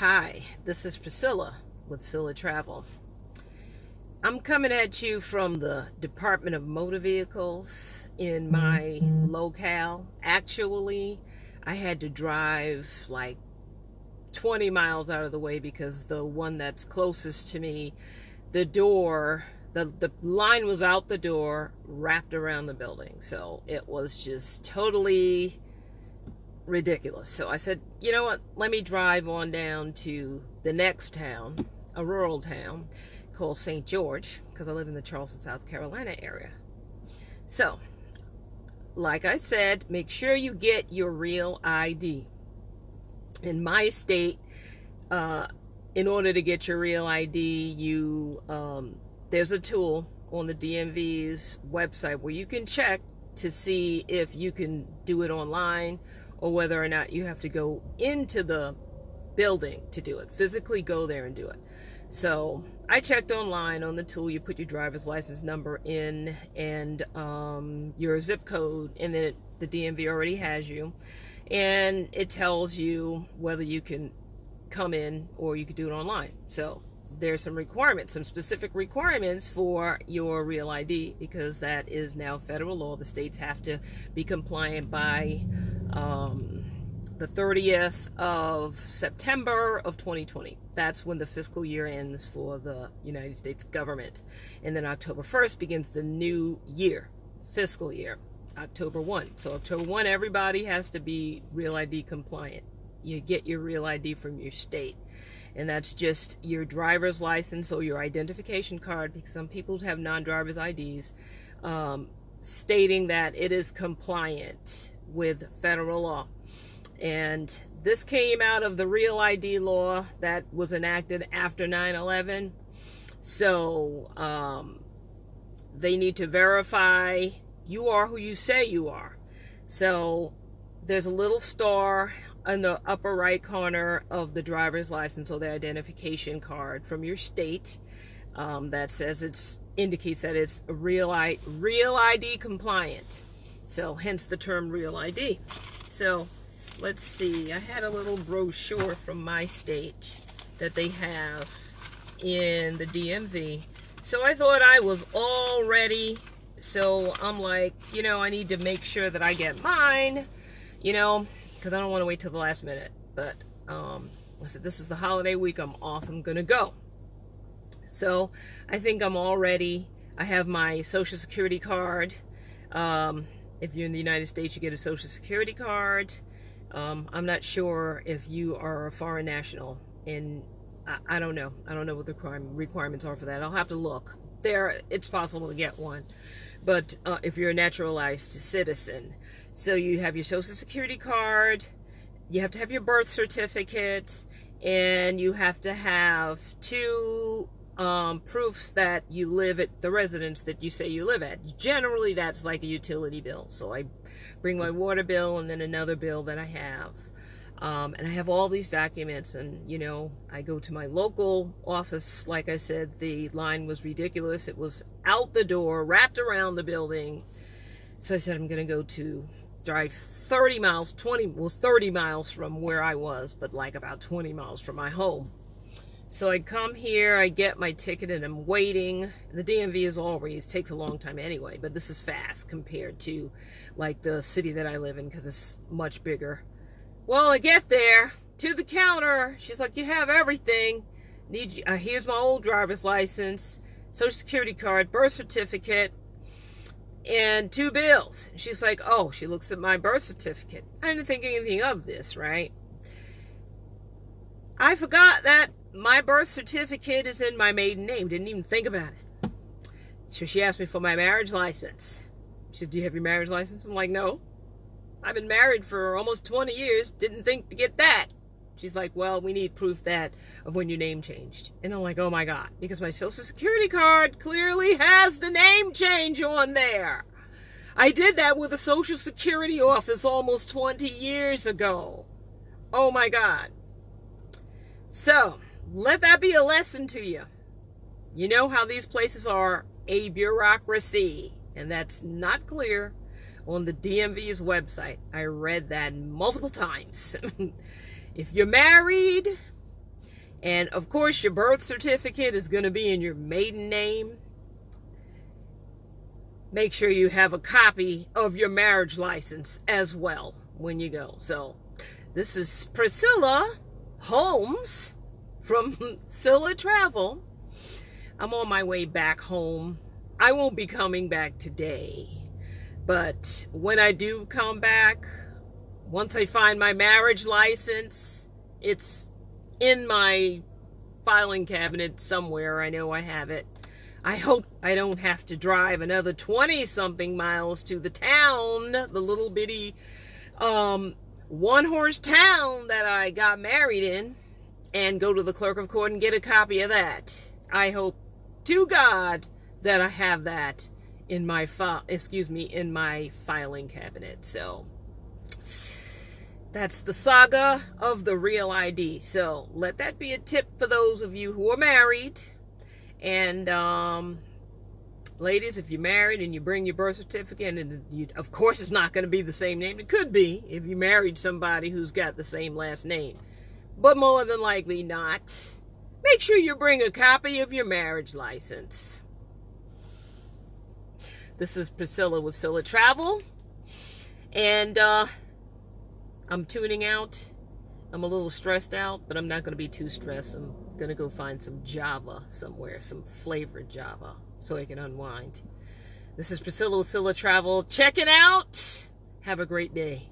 Hi, this is Priscilla with Scylla Travel. I'm coming at you from the Department of Motor Vehicles in my locale. Actually, I had to drive like 20 miles out of the way because the one that's closest to me, the line was out the door, wrapped around the building. So it was just totally ridiculous. So I said, you know what, let me drive on down to the next town, a rural town called St. George, because I live in the Charleston, South Carolina area. So, like I said, make sure you get your real ID. In my state, in order to get your real ID, there's a tool on the DMV's website where you can check to see if you can do it online or whether or not you have to go into the building to do it. Physically go there and do it. So I checked online on the tool. You put your driver's license number in and your zip code, and then the DMV already has you. And it tells you whether you can come in or you can do it online. So there's some requirements, some specific requirements for your real ID, because that is now federal law. The states have to be compliant by the 30th of September of 2020. That's when the fiscal year ends for the United States government. And then October 1st begins the new year, fiscal year, October 1. So October 1, everybody has to be real ID compliant. You get your real ID from your state. And that's just your driver's license or your identification card, because some people have non-driver's IDs, stating that it is compliant with federal law. And this came out of the Real ID law that was enacted after 9/11. So they need to verify you are who you say you are. So there's a little star in the upper right corner of the driver's license or the identification card from your state that says indicates that it's real ID compliant. So hence the term Real ID. So let's see, I had a little brochure from my state that they have in the DMV. So I thought I was all ready. So I'm like, I need to make sure that I get mine, because I don't want to wait till the last minute. But I said, this is the holiday week, I'm off, I'm gonna go. So I think I'm all ready. I have my Social Security card. If you're in the United States, you get a Social Security card. I'm not sure if you are a foreign national, and I don't know. I don't know what the requirements are for that. I'll have to look. It's possible to get one. But if you're a naturalized citizen, so you have your Social Security card, you have to have your birth certificate, and you have to have two proofs that you live at the residence that you say you live at. Generally, that's like a utility bill. So I bring my water bill and then another bill that I have. And I have all these documents, and I go to my local office. Like I said, the line was ridiculous. It was out the door, wrapped around the building. So I said, I'm going to drive 30 miles, 30 miles from where I was, but like about 20 miles from my home. So I come here, I get my ticket, and I'm waiting. The DMV takes a long time anyway, but this is fast compared to like the city that I live in, because it's much bigger. Well, I get there to the counter. She's like, you have everything. Here's my old driver's license, Social Security card, birth certificate, and two bills. She's like, oh, she looks at my birth certificate. I didn't think anything of this, right? I forgot that my birth certificate is in my maiden name. Didn't even think about it. So she asked me for my marriage license. She said, do you have your marriage license? I'm like, no. I've been married for almost 20 years. Didn't think to get that. She's like, well, we need proof of when your name changed. And I'm like, oh my God, because my Social Security card clearly has the name change on there. I did that with a Social Security office almost 20 years ago. Oh my God. So let that be a lesson to you. You know how these places are a bureaucracy, and that's not clear on the DMV's website. I read that multiple times. If you're married, And of course, your birth certificate is going to be in your maiden name. Make sure you have a copy of your marriage license as well when you go. So this is Priscilla Holmes from Scylla Travel. I'm on my way back home. I won't be coming back today, but when I do come back, once I find my marriage license, it's in my filing cabinet somewhere. I know I have it. I hope I don't have to drive another 20-something miles to the town, the little bitty one-horse town that I got married in, and go to the clerk of court and get a copy of that. I hope to God that I have that in my in my filing cabinet. So that's the saga of the Real ID. So let that be a tip for those of you who are married. And ladies, if you're married and you bring your birth certificate, and you, of course it's not going to be the same name. It could be if you married somebody who's got the same last name, but more than likely not. Make sure you bring a copy of your marriage license. This is Priscilla with Scylla Travel, and I'm tuning out. I'm a little stressed out, but I'm not going to be too stressed. I'm going to go find some Java somewhere, some flavored Java, so I can unwind. This is Priscilla with Scylla Travel. Check it out. Have a great day.